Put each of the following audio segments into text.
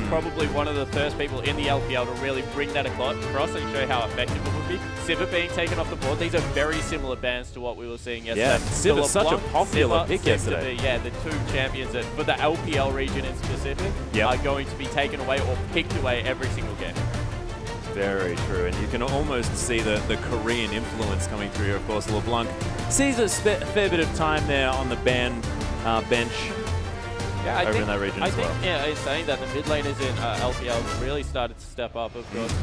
probably one of the first people in the LPL to really bring that across and show how effective it would be. Sivir being taken off the board, these are very similar bans to what we were seeing yesterday. Yeah, Sivir's such a popular pick yesterday. Yeah, the two champions that, for the LPL region in specific, are going to be taken away or picked away every single game. Very true, and you can almost see the Korean influence coming through here. Of course, LeBlanc sees a fair bit of time there on the bench over in that region as well. Yeah, it's saying that the mid laners in LPL really started to step up, of course.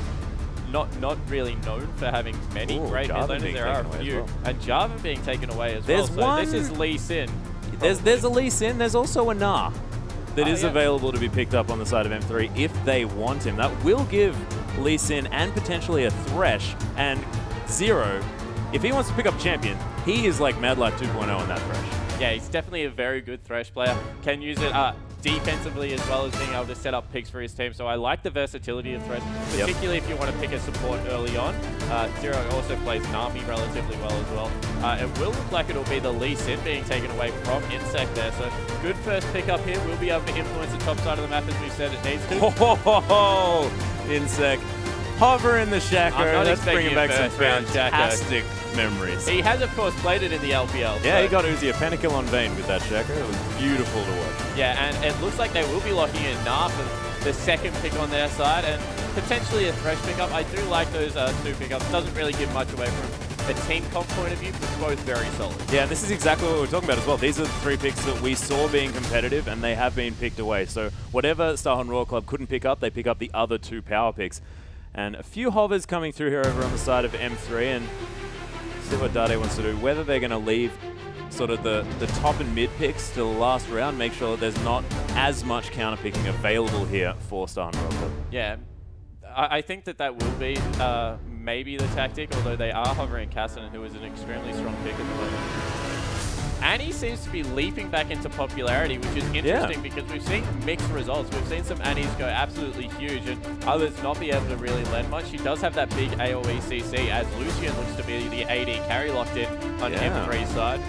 Not really known for having many great mid laners. There are a few. And Java being taken away as well. So this is Lee Sin. There's a Lee Sin, there's also a Na that is available to be picked up on the side of M3 if they want him. That will give Lee Sin and potentially a Thresh and Zero. If he wants to pick up champion, he is like Mad Life 2.0 on that Thresh. Yeah, he's definitely a very good Thresh player. Can use it defensively as well as being able to set up picks for his team. So I like the versatility of Thresh, particularly if you want to pick a support early on. Zero also plays Nami relatively well as well. It will look like it'll be the Lee Sin being taken away from Insect there. So good first pick up here. We'll be able to influence the top side of the map as we said it needs to. Insect. Hover in the Shaco. That's bringing back some round fantastic memories. He has, of course, played it in the LPL. Yeah, he got Uzi a pentakill on Vayne with that Shaco. It was beautiful to watch. Yeah, and it looks like they will be locking in Na for the second pick on their side, and potentially a Thresh pickup. I do like those two pickups. Doesn't really give much away from a team comp point of view, but both very solid. Yeah, and this is exactly what we were talking about as well. These are the three picks that we saw being competitive, and they have been picked away. So whatever Starhorn Royal Club couldn't pick up, they pick up the other two power picks. And a few hovers coming through here over on the side of M3, and see what Dade wants to do. Whether they're going to leave sort of the top and mid picks to the last round, make sure that there's not as much counter picking available here for Starhorn Royal Club. Yeah, I think that will be maybe the tactic, although they are hovering Cassidy, who is an extremely strong pick at the moment. Annie seems to be leaping back into popularity, which is interesting because we've seen mixed results. We've seen some Annies go absolutely huge and others not be able to really lend much. She does have that big AoE CC, as Lucian looks to be the AD carry locked in on M3's side.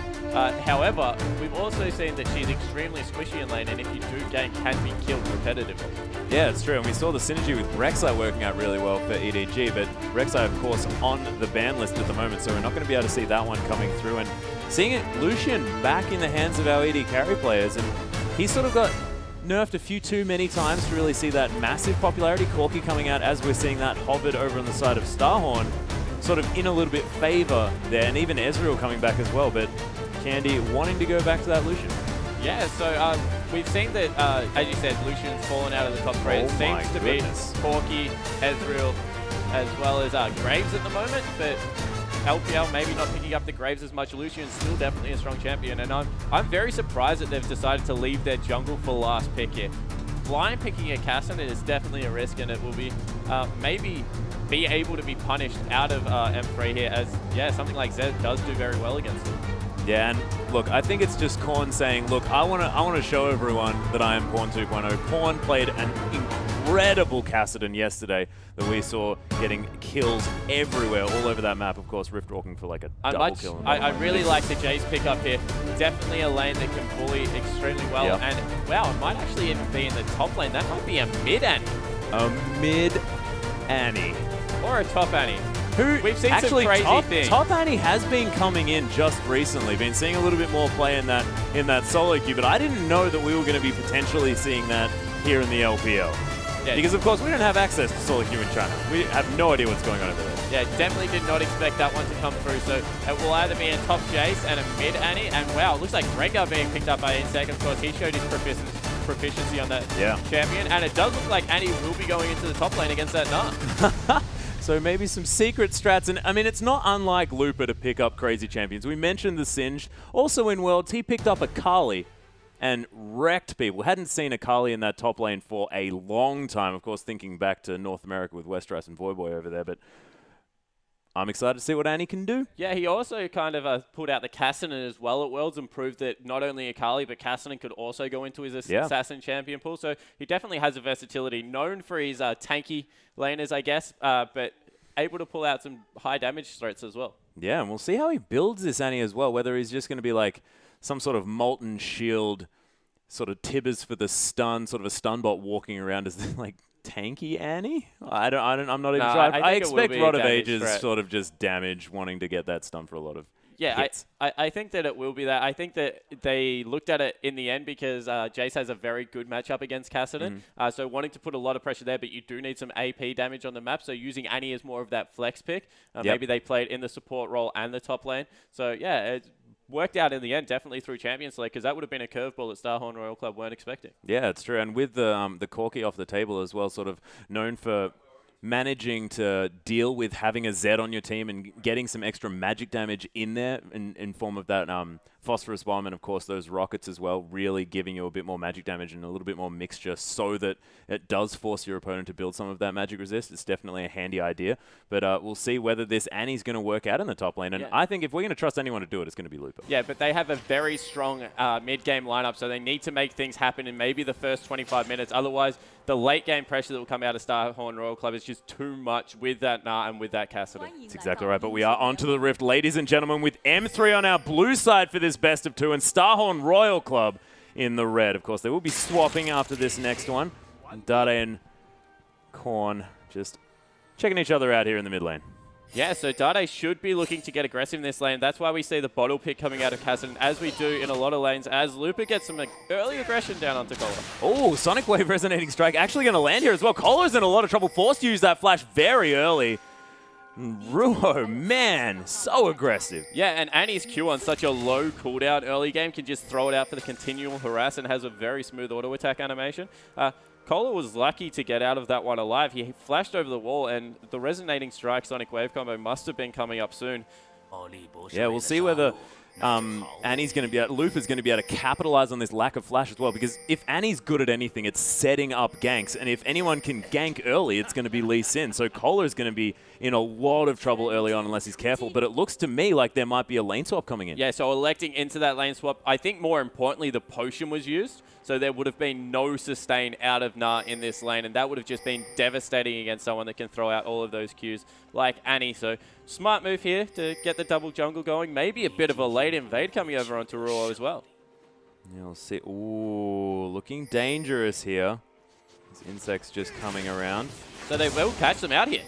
However, we've also seen that she's extremely squishy in lane, and if you do gank, can be killed repetitively. Yeah, it's true, and we saw the synergy with Rek'Sai working out really well for EDG, but Rek'Sai, of course, on the ban list at the moment, so we're not going to be able to see that one coming through. And seeing it, Lucian back in the hands of our ED carry players, and he sort of got nerfed a few too many times to really see that massive popularity. Corki coming out as we're seeing that hovered over on the side of Starhorn, sort of in a little bit favor there, and even Ezreal coming back as well, but Candy wanting to go back to that Lucian. Yeah, so we've seen that, as you said, Lucian's fallen out of the top three. It seems to be Corki, Ezreal, as well as Graves at the moment, but LPL maybe not picking up the Graves as much. Lucian's still definitely a strong champion, and I'm very surprised that they've decided to leave their jungle for last pick here. Blind picking a Cassin is definitely a risk, and it will be maybe be able to be punished out of M3 here, as something like Zed does do very well against him. Yeah, and look, I think it's just Korn saying, look, I want to show everyone that I am Korn 2.0. Korn played an incredible Cassidy yesterday that we saw getting kills everywhere, all over that map. Of course, Rift walking for like a double kill. I really like the Jace pickup here. Definitely a lane that can bully extremely well. And wow, it might actually even be in the top lane. That might be a mid Annie. A mid Annie. Or a top Annie. We've seen actually some crazy things. Top Annie has been coming in just recently. Been seeing a little bit more play in that solo queue, but I didn't know that we were going to be potentially seeing that here in the LPL. Yeah. Because of course we don't have access to solo queue in China. We have no idea what's going on over there. Yeah, definitely did not expect that one to come through. So it will either be a top Jace and a mid Annie, and wow, it looks like Rengar being picked up by Insect. Of course, he showed his proficiency on that champion, and it does look like Annie will be going into the top lane against that Nar. So maybe some secret strats, and I mean, it's not unlike Looper to pick up crazy champions. We mentioned the Singed. Also in Worlds, he picked up a Kali and wrecked people. Hadn't seen a Kali in that top lane for a long time. Of course, thinking back to North America with Westeros and Voyboy over there, but I'm excited to see what Annie can do. Yeah, he also kind of pulled out the Cassinan as well at Worlds and proved that not only Akali, but Cassinan could also go into his Assassin champion pool. So he definitely has a versatility, known for his tanky laners, I guess, but able to pull out some high damage threats as well. Yeah, and we'll see how he builds this Annie as well, whether he's just going to be like some sort of molten shield sort of Tibbers for the stun, sort of a stun bot walking around as like tanky Annie. I'm not even sure. I expect Rod of Ages sort of just damage, wanting to get that stun for a lot of hits. I think that it will be that. I think that they looked at it in the end because Jace has a very good matchup against Cassidy. So wanting to put a lot of pressure there, but you do need some AP damage on the map. So using Annie as more of that flex pick. Maybe they played in the support role and the top lane. So yeah, it worked out in the end, definitely through Champions League, because that would have been a curveball that Starhorn Royal Club weren't expecting. Yeah, it's true. And with the Corki off the table as well, sort of known for managing to deal with having a Zed on your team and getting some extra magic damage in there in form of that Phosphorus Bomb and, of course, those rockets as well, really giving you a bit more magic damage and a little bit more mixture so that it does force your opponent to build some of that magic resist. It's definitely a handy idea. But we'll see whether this Annie's going to work out in the top lane. And I think if we're going to trust anyone to do it, it's going to be Lupa. Yeah, but they have a very strong mid-game lineup, so they need to make things happen in maybe the first 25 minutes. Otherwise, the late-game pressure that will come out of Starhorn Royal Club is just too much with that Nah and with that Cassidy. That's exactly right. But we are onto the Rift, ladies and gentlemen, with M3 on our blue side for this best of two and Starhorn Royal Club in the red. Of course, they will be swapping after this next one. And Dade and Korn just checking each other out here in the mid lane. Yeah, so Dade should be looking to get aggressive in this lane. That's why we see the bottle pick coming out of Cassidy, as we do in a lot of lanes, as Lupa gets some early aggression down onto Kola. Oh, Sonic Wave Resonating Strike actually going to land here as well. Kola's in a lot of trouble, forced to use that flash very early. Ruo, man, so aggressive. Yeah, and Annie's Q on such a low cooldown early game can just throw it out for the continual harass and has a very smooth auto attack animation. Kola was lucky to get out of that one alive. He flashed over the wall, and the Resonating Strike Sonic Wave combo must have been coming up soon. Yeah, we'll see whether Annie's going to be Lupa's going to be able to capitalize on this lack of flash as well, because if Annie's good at anything, it's setting up ganks, and if anyone can gank early, it's going to be Lee Sin. So Kola is going to be in a lot of trouble early on unless he's careful, but it looks to me like there might be a lane swap coming in. Yeah, so electing into that lane swap, I think more importantly the potion was used, so there would have been no sustain out of Nah in this lane, and that would have just been devastating against someone that can throw out all of those Qs like Annie. So smart move here to get the double jungle going. Maybe a bit of a late invade coming over onto Ruo as well. Yeah, we'll see. Ooh, looking dangerous here. This Insect's just coming around. So they will catch them out here.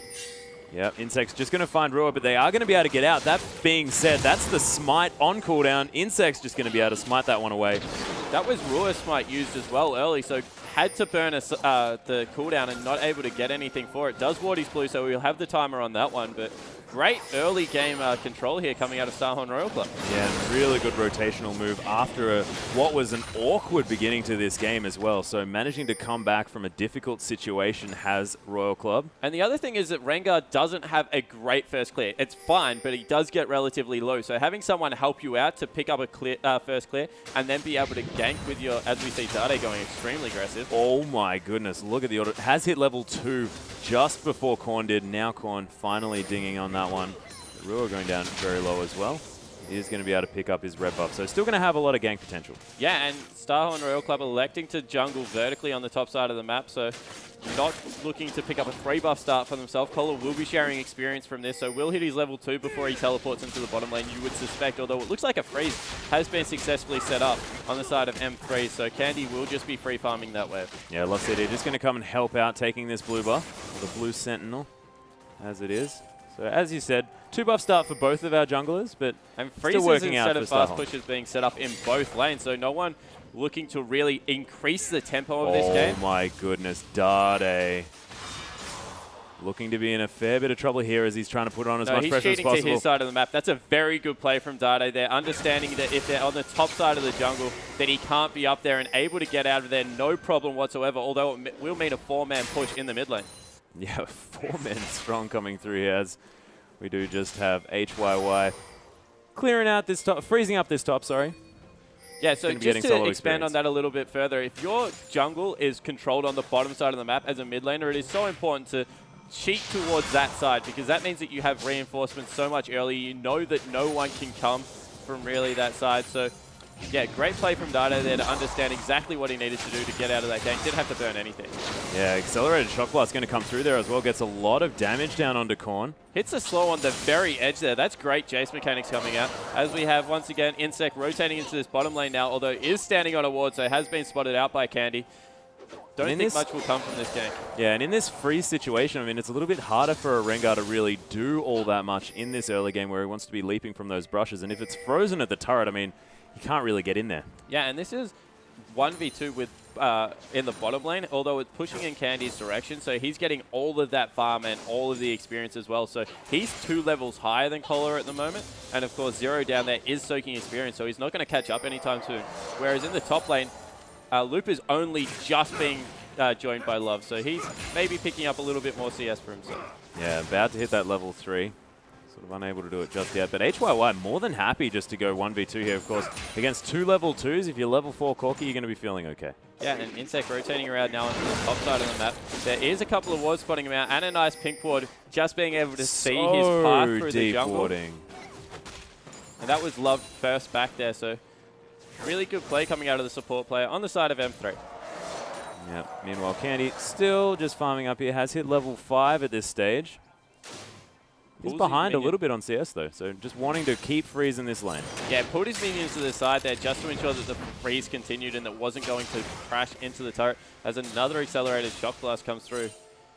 Yep, Insect's just going to find Ruo, but they are going to be able to get out. That being said, that's the smite on cooldown. Insect's just going to be able to smite that one away. That was Ruo smite used as well early, so had to burn the cooldown and not able to get anything for it. Does ward his blue, so we'll have the timer on that one, but great early game control here coming out of Starhorn Royal Club. Yeah, really good rotational move after what was an awkward beginning to this game as well. So managing to come back from a difficult situation has Royal Club. And the other thing is that Rengar doesn't have a great first clear. It's fine, but he does get relatively low. So having someone help you out to pick up a first clear and then be able to gank with your, as we see Dade going extremely aggressive. Oh my goodness, look at the order. Has hit level 2 just before Korn did. Now Korn finally dinging on that one. Ruo going down very low as well. He is going to be able to pick up his red buff. So still going to have a lot of gank potential. Yeah, and Starhorn Royal Club electing to jungle vertically on the top side of the map. So not looking to pick up a 3-buff start for themselves. Kola will be sharing experience from this. So will hit his level 2 before he teleports into the bottom lane, you would suspect. Although it looks like a freeze has been successfully set up on the side of M3. So Candy will just be free farming that wave. Yeah, Lost City just going to come and help out taking this blue buff. Or the blue sentinel, as it is. So as you said, 2-buff start for both of our junglers, but and still working out instead of fast pushes being set up in both lanes, so no one looking to really increase the tempo of this game. Oh my goodness, Dade. Looking to be in a fair bit of trouble here as he's trying to put on as much pressure as possible. He's cheating to his side of the map. That's a very good play from Dade there, understanding that if they're on the top side of the jungle, then he can't be up there and able to get out of there no problem whatsoever, although it will mean a 4-man push in the mid lane. Yeah, 4 men strong coming through here as we do just have HYY clearing out this top, freezing up this top, sorry. Yeah, so just to expand on that a little bit further, if your jungle is controlled on the bottom side of the map as a mid laner, it is so important to cheat towards that side, because that means that you have reinforcements so much earlier. You know that no one can come from really that side. So Yeah, great play from Dado there to understand exactly what he needed to do to get out of that game. Didn't have to burn anything. Yeah, accelerated shock blast going to come through there as well. Gets a lot of damage down onto Korn. Hits the slow on the very edge there. That's great Jace mechanics coming out. As we have, once again, Insect rotating into this bottom lane now, although is standing on a ward, so has been spotted out by Candy. Don't think much will come from this game. Yeah, and in this freeze situation, I mean, it's a little bit harder for a Rengar to really do all that much in this early game where he wants to be leaping from those brushes. And if it's frozen at the turret, I mean, you can't really get in there. Yeah, and this is 1v2 with in the bottom lane, although it's pushing in Candy's direction, so he's getting all of that farm and all of the experience as well. So he's 2 levels higher than Kohler at the moment, and of course Zero down there is soaking experience, so he's not going to catch up anytime soon. Whereas in the top lane, Loop is only just being joined by Love, so he's maybe picking up a little bit more CS for himself. Yeah, about to hit that level 3. Sort of unable to do it just yet, but HYY more than happy just to go 1v2 here, of course. Against 2 level 2s, if you're level 4 Corki, you're going to be feeling okay. Yeah, and Insect rotating around now onto the top side of the map. There is a couple of wards spotting him out, and a nice pink ward, just being able to see his path through the jungle. Warding. And that was Love first back there, so really good play coming out of the support player on the side of M3. Yep. Meanwhile, Candy still just farming up here, has hit level 5 at this stage. He's behind a little bit on CS though, so just wanting to keep freeze in this lane. Yeah, pulled his minions to the side there just to ensure that the freeze continued and that wasn't going to crash into the turret as another accelerated shock blast comes through.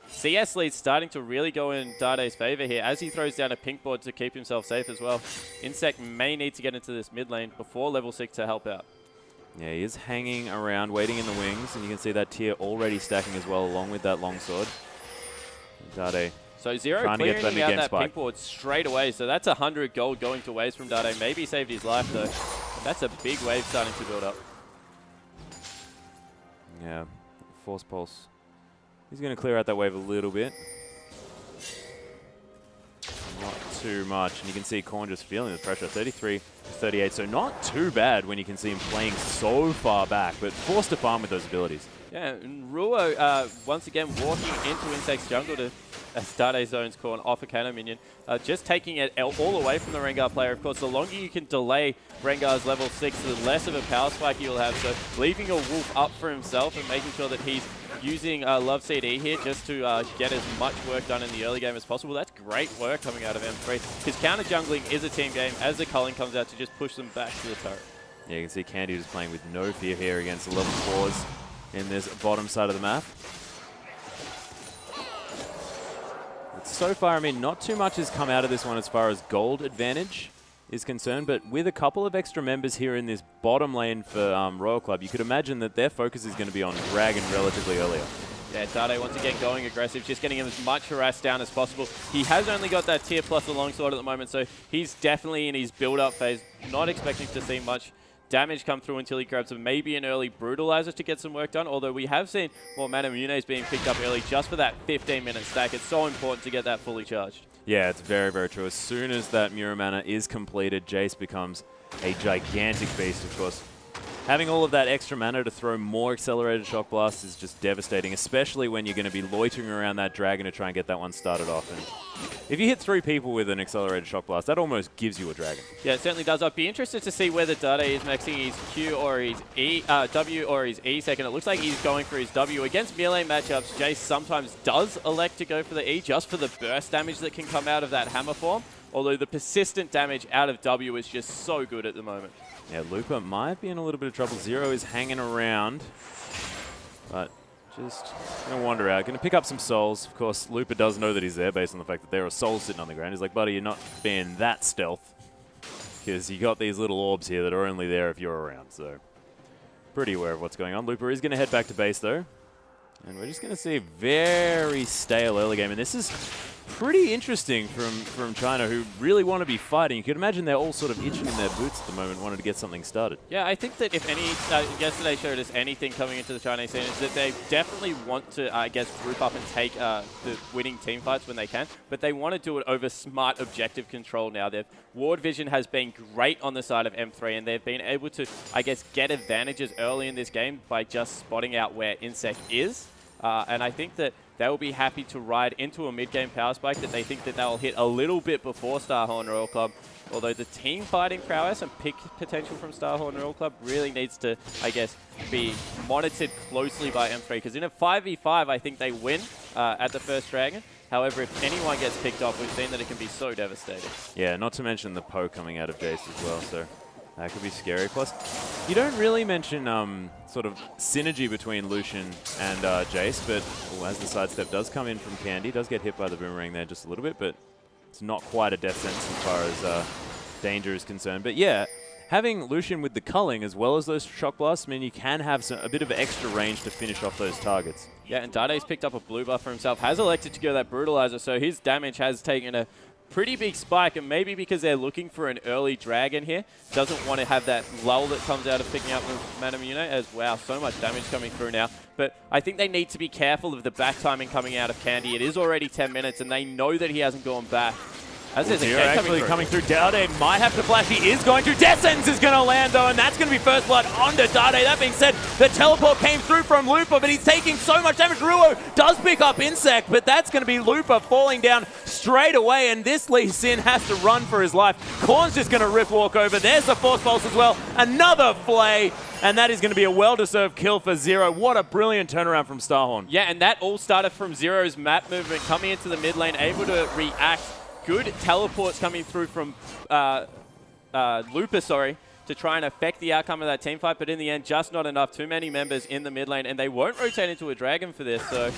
CS lead starting to really go in Dade's favor here as he throws down a pink board to keep himself safe as well. Insect may need to get into this mid lane before level 6 to help out. Yeah, he is hanging around, waiting in the wings, and you can see that tier already stacking as well along with that longsword. Dade. So Zero clearing out that pink board straight away. So that's 100 gold going to waves from Dade. Maybe saved his life though. That's a big wave starting to build up. Yeah, Force Pulse. He's going to clear out that wave a little bit. Not too much. And you can see Korn just feeling the pressure. 33 to 38. So not too bad when you can see him playing so far back, but forced to farm with those abilities. Yeah, and Ruo once again walking into Insect's jungle to Dade zones Korn off a cannon minion. Just taking it all away from the Rengar player. Of course, the longer you can delay Rengar's level 6, the less of a power spike you'll have. So leaving a Wolf up for himself and making sure that he's using Love CD here just to get as much work done in the early game as possible. That's great work coming out of M3. His counter jungling is a team game as the culling comes out to just push them back to the turret. Yeah, you can see Candy just playing with no fear here against the level 4s in this bottom side of the map. But so far, I mean, not too much has come out of this one as far as gold advantage is concerned, but with a couple of extra members here in this bottom lane for Royal Club, you could imagine that their focus is going to be on Dragon relatively earlier. Yeah, Dade once again going aggressive, just getting him as much harass down as possible. He has only got that tier plus the longsword at the moment, so he's definitely in his build-up phase, not expecting to see much damage come through until he grabs maybe an early Brutalizer to get some work done, although we have seen more Mana Munes being picked up early just for that 15-minute stack. It's so important to get that fully charged. Yeah, it's very, very true. As soon as that Mura Mana is completed, Jace becomes a gigantic beast, of course. Having all of that extra mana to throw more accelerated shock blasts is just devastating, especially when you're going to be loitering around that dragon to try and get that one started off. And if you hit 3 people with an accelerated shock blast, that almost gives you a dragon. Yeah, it certainly does. I'd be interested to see whether Dade is maxing his Q or his W or his E second. It looks like he's going for his W. Against melee matchups, Jace sometimes does elect to go for the E just for the burst damage that can come out of that hammer form, although the persistent damage out of W is just so good at the moment. Yeah, Looper might be in a little bit of trouble. Zero is hanging around, but just going to wander out. Going to pick up some souls. Of course, Looper does know that he's there based on the fact that there are souls sitting on the ground. He's like, buddy, you're not being that stealth because you got these little orbs here that are only there if you're around. So pretty aware of what's going on. Looper is going to head back to base, though. And we're just going to see a very stale early game. And this is pretty interesting from China, who really want to be fighting. You could imagine they're all sort of itching in their boots at the moment, wanting to get something started. Yeah, I think that if any, yesterday showed us anything coming into the Chinese scene, is that they definitely want to, I guess, group up and take the winning team fights when they can, but they want to do it over smart objective control now. Their ward vision has been great on the side of M3, and they've been able to, I guess, get advantages early in this game by just spotting out where Insect is. And I think that they'll be happy to ride into a mid-game power spike that they think that they'll hit a little bit before Starhorn Royal Club. Although the team fighting prowess and pick potential from Starhorn Royal Club really needs to, I guess, be monitored closely by M3. Because in a 5v5, I think they win at the first Dragon. However, if anyone gets picked off, we've seen that it can be so devastating. Yeah, not to mention the Poe coming out of Jace as well, so that could be scary. Plus, you don't really mention sort of synergy between Lucian and Jace, but as the sidestep does come in from Candy, does get hit by the boomerang there just a little bit, but it's not quite a death sentence as far as danger is concerned. But yeah, having Lucian with the culling as well as those shock blasts mean you can have a bit of extra range to finish off those targets. Yeah, and Dade's picked up a blue buff for himself, has elected to go that Brutalizer, so his damage has taken a pretty big spike, and maybe because they're looking for an early Dragon here, doesn't want to have that lull that comes out of picking up the Manamune, as wow, so much damage coming through now. But I think they need to be careful of the back timing coming out of Candy. It is already 10 minutes, and they know that he hasn't gone back. As there's a gate coming through. Dade might have to flash. He is going to. Death Sentence is going to land, though, and that's going to be first blood onto Dade. That being said, the teleport came through from Lupa, but he's taking so much damage. Ruo does pick up Insect, but that's going to be Lupa falling down straight away, and this Lee Sin has to run for his life. Korn's just going to rip walk over. There's the Force Pulse as well. Another Flay, and that is going to be a well-deserved kill for Zero. What a brilliant turnaround from Starhorn. Yeah, and that all started from Zero's map movement, coming into the mid lane, able to react. Good teleports coming through from Lupa, to try and affect the outcome of that team fight, but in the end, just not enough. Too many members in the mid lane, and they won't rotate into a Dragon for this, so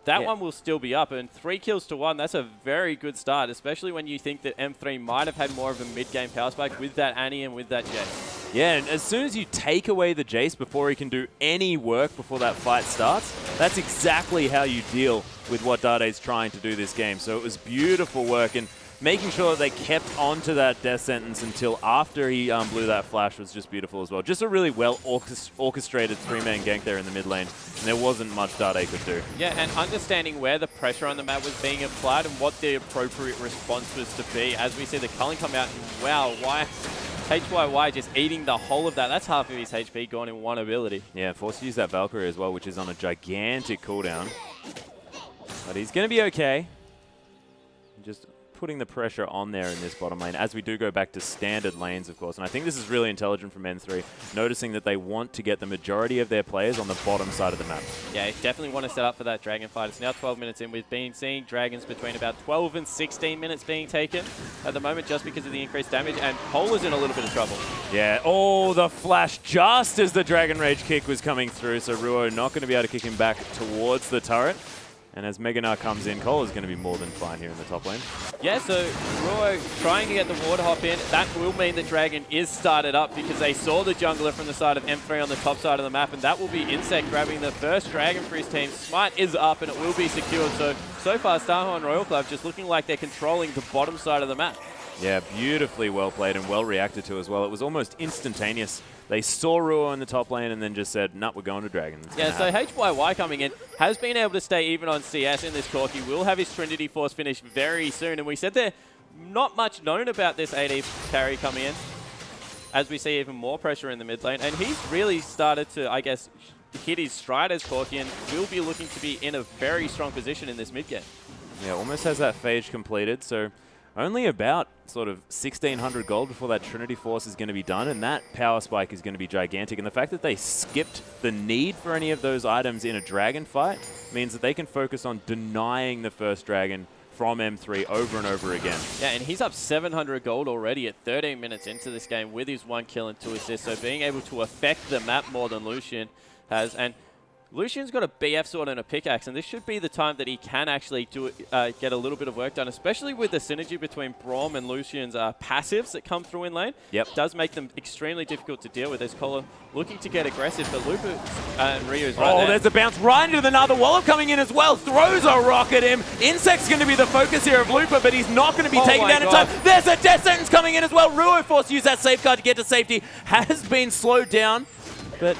that one will still be up. And 3 kills to 1, that's a very good start, especially when you think that M3 might have had more of a mid-game power spike with that Annie and with that Jace. Yeah, and as soon as you take away the Jace before he can do any work before that fight starts, that's exactly how you deal with what Dade's trying to do this game. So it was beautiful work, and making sure that they kept onto that death sentence until after he blew that flash was just beautiful as well. Just a really well orchestrated 3-man gank there in the mid lane, and there wasn't much Dade could do. Yeah, and understanding where the pressure on the map was being applied and what the appropriate response was to be. As we see the culling come out, and wow, why HYY just eating the whole of that. That's half of his HP gone in one ability. Yeah, forced to use that Valkyrie as well, which is on a gigantic cooldown. But he's going to be okay. Just putting the pressure on there in this bottom lane, as we do go back to standard lanes, of course. And I think this is really intelligent from M3, noticing that they want to get the majority of their players on the bottom side of the map. Yeah, definitely want to set up for that Dragon fight. It's now 12 minutes in. We've been seeing Dragons between about 12 and 16 minutes being taken at the moment just because of the increased damage, and Polar's in a little bit of trouble. Yeah, oh, the flash just as the Dragon Rage kick was coming through, so Ruo not going to be able to kick him back towards the turret. And as Meganar comes in, Cole is going to be more than fine here in the top lane. Yeah, so Ruo trying to get the water hop in. That will mean the Dragon is started up because they saw the jungler from the side of M3 on the top side of the map, and that will be Insect grabbing the first Dragon for his team. Smite is up and it will be secured. So far, Starhorn Royal Club just looking like they're controlling the bottom side of the map. Yeah, beautifully well played and well reacted to as well. It was almost instantaneous. They saw Ruo in the top lane and then just said, nah, we're going to Dragon. Yeah, so HYY coming in has been able to stay even on CS in this Corki. Will have his Trinity Force finish very soon. And we said there not much known about this AD carry coming in, as we see even more pressure in the mid lane. And he's really started to, I guess, hit his stride as Corki and will be looking to be in a very strong position in this mid game. Yeah, almost has that phase completed. So only about sort of 1,600 gold before that Trinity Force is going to be done, and that power spike is going to be gigantic. And the fact that they skipped the need for any of those items in a Dragon fight means that they can focus on denying the first Dragon from M3 over and over again. Yeah, and he's up 700 gold already at 13 minutes into this game with his 1 kill and 2 assists, so being able to affect the map more than Lucian has. And Lucian's got a BF sword and a pickaxe, and this should be the time that he can actually do get a little bit of work done, especially with the synergy between Braum and Lucian's passives that come through in lane. Yep. Does make them extremely difficult to deal with. There's Kola looking to get aggressive, but Lupa and Ryu's right there. Oh, there's a bounce right into the Nether. Wallop coming in as well. Throws a rock at him. Insect's going to be the focus here of Lupa, but he's not going to be taken down in time. There's a death sentence coming in as well. Ruo forced to use that safeguard to get to safety. Has been slowed down, but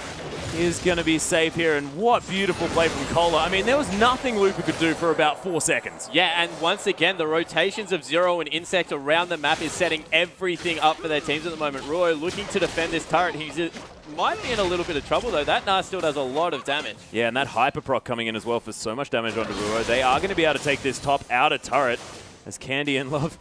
is going to be safe here, and what beautiful play from Kola. I mean, there was nothing Lupa could do for about 4 seconds. Yeah, and once again, the rotations of Zero and Insect around the map is setting everything up for their teams at the moment. Ruo looking to defend this turret. He's might be in a little bit of trouble, though. That Gnar still does a lot of damage. Yeah, and that Hyper Proc coming in as well for so much damage onto Ruo. They are going to be able to take this top outer turret as Candy and Love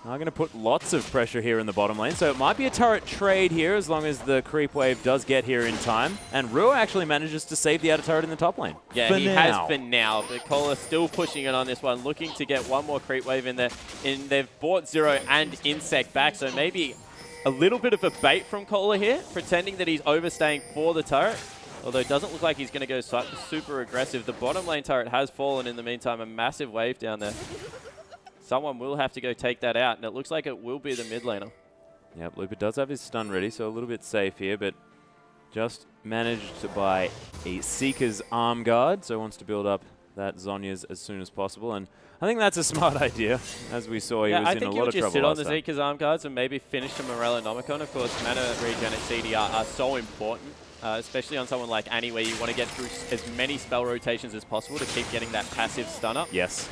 are going to put lots of pressure here in the bottom lane. So it might be a turret trade here as long as the creep wave does get here in time. And Ruo actually manages to save the outer turret in the top lane. Yeah, he has for now. But Cola still pushing it on this one, looking to get one more creep wave in there. They've bought Zero and Insect back, so maybe a little bit of a bait from Cola here, pretending that he's overstaying for the turret. Although it doesn't look like he's going to go super aggressive. The bottom lane turret has fallen in the meantime, a massive wave down there. Someone will have to go take that out, and it looks like it will be the mid laner. Yep, Looper does have his stun ready, so a little bit safe here, but just managed to buy a Seeker's arm guard, so wants to build up that Zhonya's as soon as possible, and I think that's a smart idea. As we saw, he was in a lot of trouble. I think he'll just sit on the Seeker's arm guards and maybe finish the Morella Nomicon. Of course, mana regen at CDR are so important. Especially on someone like Annie, where you want to get through as many spell rotations as possible to keep getting that passive stun up. Yes.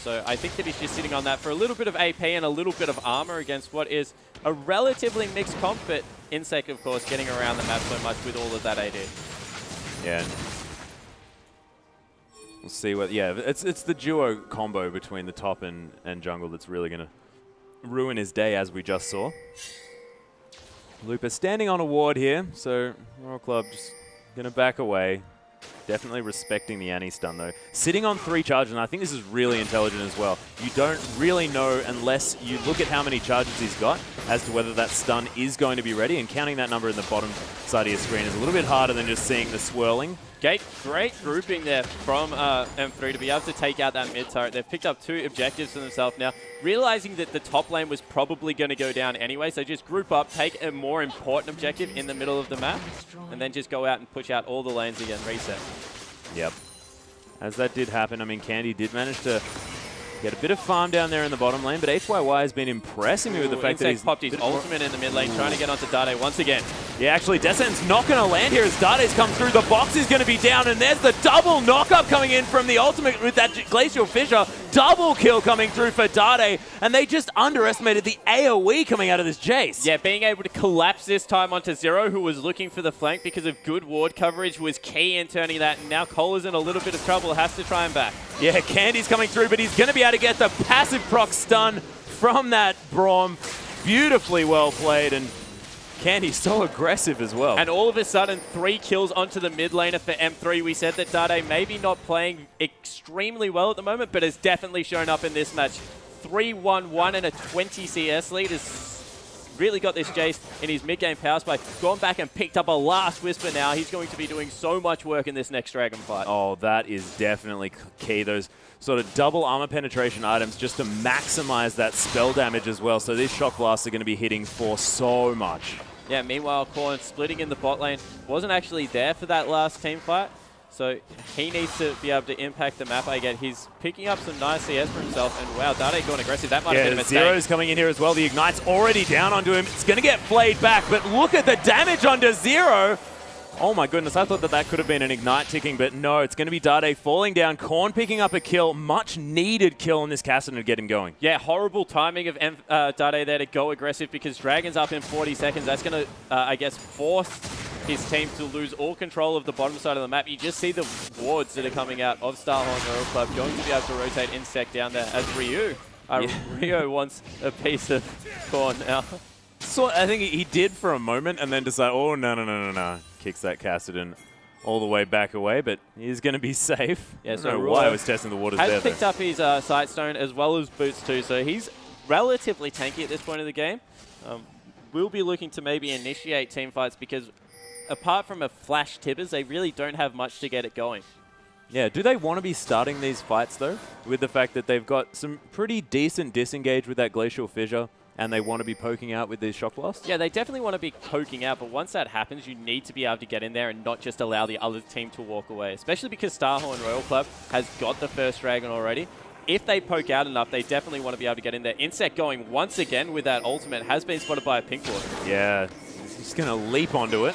So I think that he's just sitting on that for a little bit of AP and a little bit of armor against what is a relatively mixed comp, but Insect, of course, getting around the map so much with all of that AD. Yeah. We'll see what... Yeah, it's the duo combo between the top and jungle that's really going to ruin his day, as we just saw. Looper standing on a ward here, so Royal Club just going to back away. Definitely respecting the Annie stun, though. Sitting on 3 charges, and I think this is really intelligent as well. You don't really know unless you look at how many charges he's got as to whether that stun is going to be ready, and counting that number in the bottom side of your screen is a little bit harder than just seeing the swirling. Great grouping there from M3 to be able to take out that mid turret. They've picked up 2 objectives for themselves now, realizing that the top lane was probably going to go down anyway, so just group up, take a more important objective in the middle of the map, and then just go out and push out all the lanes again, reset. Yep. As that did happen, I mean, Candy did manage to get a bit of farm down there in the bottom lane, but HYY has been impressing me with the fact that he's popped his ultimate in the mid lane, trying to get onto Dade once again. Yeah, actually, Descent's not going to land here as Dade's come through. The box is going to be down, and there's the double knock-up coming in from the ultimate with that Glacial Fissure. Double kill coming through for Dade, and they just underestimated the AoE coming out of this Jace. Yeah, being able to collapse this time onto Zero, who was looking for the flank because of good ward coverage, was key in turning that, and now Cola's in a little bit of trouble, has to try and back. Yeah, Candy's coming through, but he's going to be able to get the passive proc stun from that Braum. Beautifully well played, and Candy's so aggressive as well. And all of a sudden, 3 kills onto the mid laner for M3. We said that Dade maybe not playing extremely well at the moment, but has definitely shown up in this match. 3-1-1 and a 20 CS lead has really got this Jace in his mid-game power spike. Gone back and picked up a last Whisper now. He's going to be doing so much work in this next Dragon fight. Oh, that is definitely key. Those sort of double armor penetration items just to maximize that spell damage as well. So these shock blasts are going to be hitting for so much. Yeah, meanwhile, Korn splitting in the bot lane. Wasn't actually there for that last team fight. So he needs to be able to impact the map, I get. He's picking up some nice CS for himself. And wow, Dade going aggressive. That might have been a mistake. Zero's coming in here as well. The Ignite's already down onto him. It's going to get flayed back, but look at the damage onto Zero. Oh my goodness, I thought that could have been an Ignite ticking, but no, it's going to be Dade falling down. Korn picking up a kill, much needed kill on this Kassadin to get him going. Yeah, horrible timing of Dade there to go aggressive because Dragon's up in 40 seconds. That's going to, I guess, force his team to lose all control of the bottom side of the map. You just see the wards that are coming out of Starhorn Royal Club going to be able to rotate Insect down there as Ryu. Rio wants a piece of Korn now. So I think he did for a moment and then decided, oh, no. Kicks that Kassadin all the way back away, but he's going to be safe. Yeah, I don't know why I was testing the waters there. Has picked up his Sightstone as well as Boots too, so he's relatively tanky at this point of the game. We'll be looking to maybe initiate team fights because apart from a flash Tibbers, they really don't have much to get it going. Yeah, do they want to be starting these fights though, with the fact that they've got some pretty decent disengage with that Glacial Fissure? And they want to be poking out with these shock blasts? Yeah, they definitely want to be poking out, but once that happens, you need to be able to get in there and not just allow the other team to walk away, especially because Starhorn Royal Club has got the first Dragon already. If they poke out enough, they definitely want to be able to get in there. Insect going once again with that ultimate has been spotted by a pink ward. Yeah, he's going to leap onto it.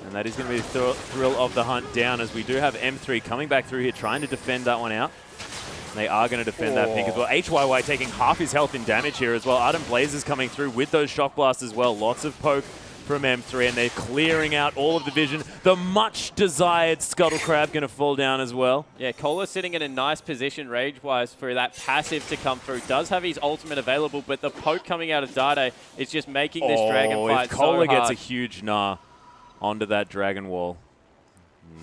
And that is going to be the thrill of the hunt down as we do have M3 coming back through here, trying to defend that one out. They are going to defend that pink as well. HYY taking half his health in damage here as well. Ardent Blazers coming through with those shock blasts as well. Lots of poke from M3, and they're clearing out all of the vision. The much-desired Scuttle Crab going to fall down as well. Yeah, Kohler sitting in a nice position range-wise for that passive to come through. Does have his ultimate available, but the poke coming out of Dade is just making this Dragon fight if Kohler so hard. gets a huge gnar onto that Dragon Wall,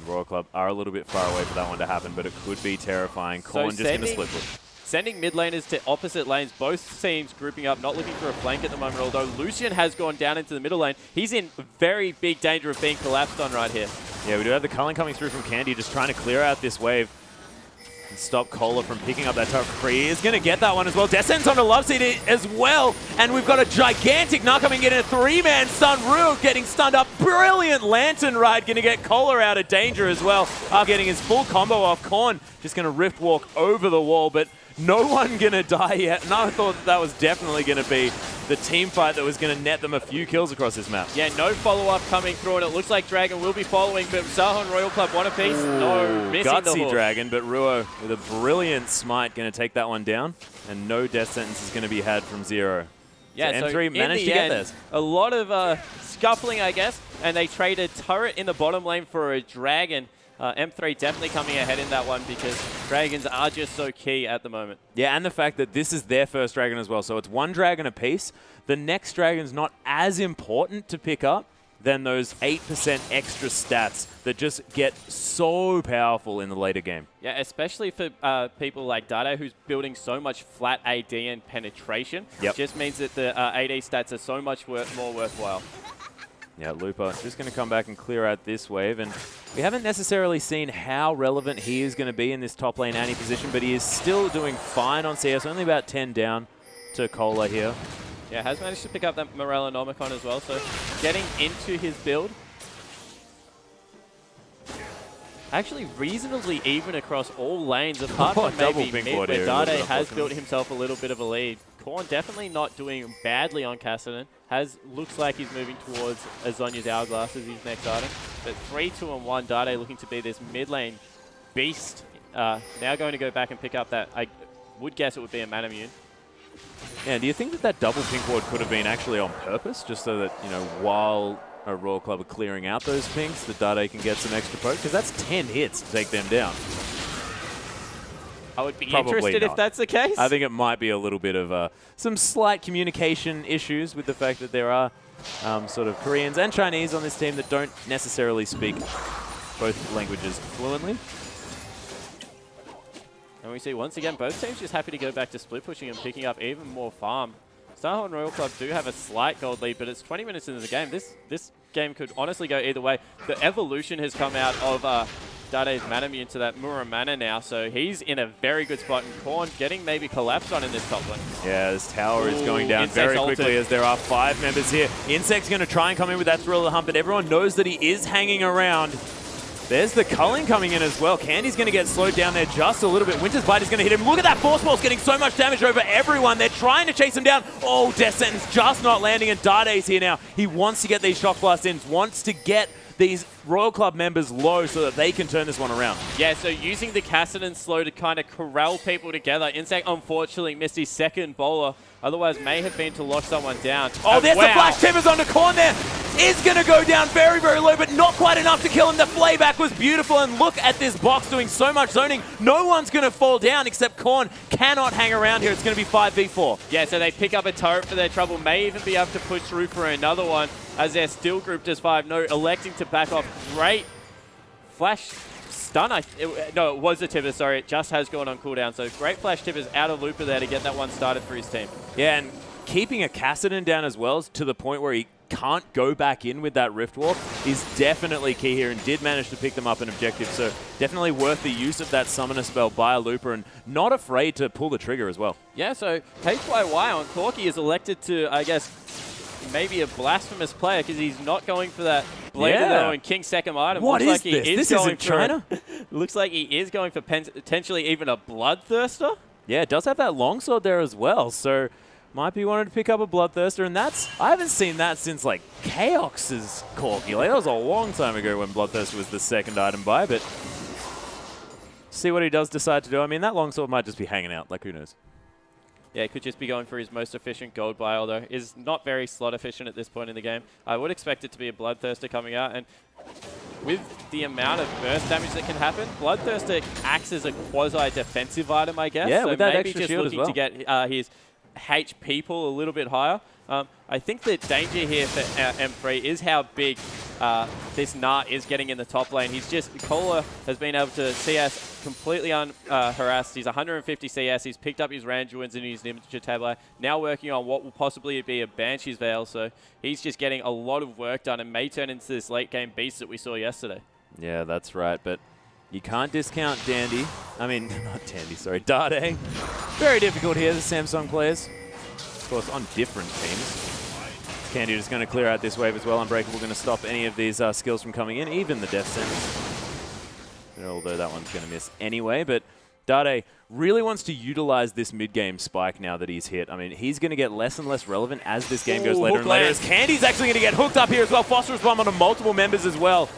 Royal Club are a little bit far away for that one to happen, but it could be terrifying. Korn just going to split push. Sending mid laners to opposite lanes, both teams grouping up, not looking for a flank at the moment, although Lucian has gone down into the middle lane. He's in very big danger of being collapsed on right here. Yeah, we do have the culling coming through from Candy, just trying to clear out this wave and stop Kohler from picking up that turret for free. He is going to get that one as well. Descent's on the love seat as well, and we've got a gigantic Gnar coming in, a three-man stun. Rue getting stunned up. Brilliant Lantern Ride, going to get Kohler out of danger as well. Getting his full combo off. Korn just going to Rift Walk over the wall, but no one going to die yet. And I thought that was definitely going to be the team fight that was going to net them a few kills across this map. Yeah, no follow-up coming through, and it looks like Dragon will be following, but Saho and Royal Club one apiece. No, missing the gutsy hook. Dragon, but Ruo with a brilliant smite going to take that one down, and no death sentence is going to be had from Zero. Yeah, so M3 managed to get this. A lot of scuffling, I guess, and they trade a turret in the bottom lane for a Dragon. M3 definitely coming ahead in that one because Dragons are just so key at the moment. Yeah, and the fact that this is their first Dragon as well, so it's one Dragon apiece. The next Dragon's not as important to pick up than those 8% extra stats that just get so powerful in the later game. Yeah, especially for people like Dade, who's building so much flat AD and penetration. Yep. It just means that the AD stats are so much more worthwhile. Yeah, Looper just going to come back and clear out this wave, and we haven't necessarily seen how relevant he is going to be in this top lane Annie position, but he is still doing fine on CS, only about 10 down to Kohler here. Yeah, has managed to pick up that Morellonomicon as well, so getting into his build. Actually reasonably even across all lanes, apart from maybe mid, where Dade has built himself a little bit of a lead. Korn definitely not doing badly on Kassadin. Looks like he's moving towards Azonya's Hourglass as his next item. But 3, 2, and 1, Dade looking to be this mid lane beast. Now going to go back and pick up that, I would guess it would be a Manamune. Yeah, do you think that that double pink ward could have been actually on purpose, just so that, you know, while a Royal Club are clearing out those pinks, the Dade can get some extra poke? Because that's 10 hits to take them down. I would be Probably interested not. if that's the case. I think it might be a little bit of some slight communication issues with the fact that there are sort of Koreans and Chinese on this team that don't necessarily speak both languages fluently. And we see once again both teams just happy to go back to split pushing and picking up even more farm. Saho and Royal Club do have a slight gold lead, but it's 20 minutes into the game. This game could honestly go either way. The evolution has come out of Dade's Manamune to that Muramana now, so he's in a very good spot, and Korn getting maybe collapsed on in this top lane. Yeah, this tower is going down very quickly as there are 5 members here. Insect's going to try and come in with that Thriller Hump, but everyone knows that he is hanging around. There's the culling coming in as well. Candy's going to get slowed down there just a little bit. Winter's Bite is going to hit him. Look at that Force Pulse getting so much damage over everyone. They're trying to chase him down. Oh, Death Sentence just not landing, and Dade's here now. He wants to get these Shock Blast in, wants to get these Royal Club members low so that they can turn this one around. Yeah, so using the Kassadin slow to kind of corral people together. Insect unfortunately missed his second bowler. Otherwise may have been to lock someone down. Oh, there's the Flash Timbers on the Korn there. Is going to go down very, very low, but not quite enough to kill him. The playback was beautiful, and look at this box doing so much zoning. No one's going to fall down except Korn cannot hang around here. It's going to be 5v4. Yeah, so they pick up a turret for their trouble. May even be able to push through for another one as they're still grouped as 5. No, electing to back off. Great Flash stun. No, it was a Tibbers, sorry. It just has gone on cooldown. So great Flash Tibbers out of Looper there to get that one started for his team. Yeah, and keeping a Kassadin down as well to the point where he can't go back in with that Rift Walk is definitely key here, and did manage to pick them up an objective. So definitely worth the use of that Summoner spell by a Looper, and not afraid to pull the trigger as well. Yeah, so HYY on Corky is elected to, I guess, maybe a blasphemous player because he's not going for that Blade of the and King's second item. What looks is like this? This isn't China? Looks like he is going for potentially even a Bloodthirster. Yeah, it does have that longsword there as well, so might be wanting to pick up a Bloodthirster, and I haven't seen that since like Chaox's Corky. Like, that was a long time ago when Bloodthirster was the second item buy, but see what he does decide to do. I mean, that longsword might just be hanging out, like who knows. Yeah, could just be going for his most efficient gold buy, although is not very slot efficient at this point in the game. I would expect it to be a Bloodthirster coming out, and with the amount of burst damage that can happen, Bloodthirster acts as a quasi-defensive item, I guess. Yeah, so with that maybe extra just shield as looking well. to get his HP pool a little bit higher. I think the danger here for M3 is how big this Gnar is getting in the top lane. He's just, Cola has been able to CS completely unharassed. He's 150 CS. He's picked up his Randuins and his Ninja Tablet. Now working on what will possibly be a Banshee's Veil. So he's just getting a lot of work done and may turn into this late game beast that we saw yesterday. Yeah, that's right. But you can't discount Dandy. I mean, not Dandy, sorry, Dade. Very difficult here, the Samsung players. Of course, on different teams. Candy just going to clear out this wave as well. Unbreakable going to stop any of these skills from coming in, even the Death Sentence. Although that one's going to miss anyway. But Dade really wants to utilize this mid-game spike now that he's hit. I mean, he's going to get less and less relevant as this game goes later and later. As Candy's actually going to get hooked up here as well. Phosphorus Bomb onto multiple members as well.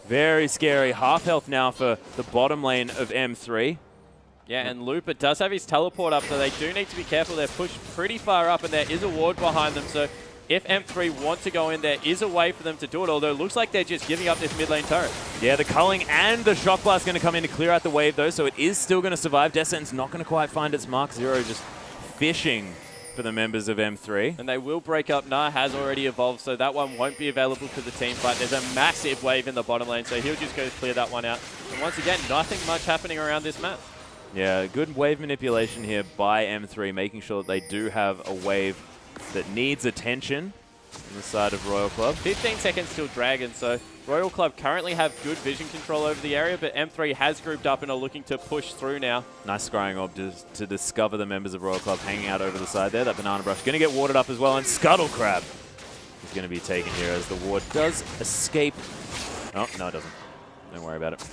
Very scary. Half health now for the bottom lane of M3. Yeah, and Looper does have his teleport up, so they do need to be careful. They're pushed pretty far up, and there is a ward behind them. So if M3 want to go in, there is a way for them to do it, although it looks like they're just giving up this mid lane turret. Yeah, the culling and the shock blast going to come in to clear out the wave, though, so it is still going to survive. Death Sentence not going to quite find its mark. Zero just fishing for the members of M3. And they will break up. Gnar has already evolved, so that one won't be available for the team fight. There's a massive wave in the bottom lane, so he'll just go clear that one out. And once again, nothing much happening around this map. Yeah, good wave manipulation here by M3, making sure that they do have a wave that needs attention on the side of Royal Club. 15 seconds till Dragon, so Royal Club currently have good vision control over the area, but M3 has grouped up and are looking to push through now. Nice scrying orb to discover the members of Royal Club hanging out over the side there. That Banana Brush going to get warded up as well, and Scuttle Crab is going to be taken here as the ward does escape. Oh, no, it doesn't. Don't worry about it.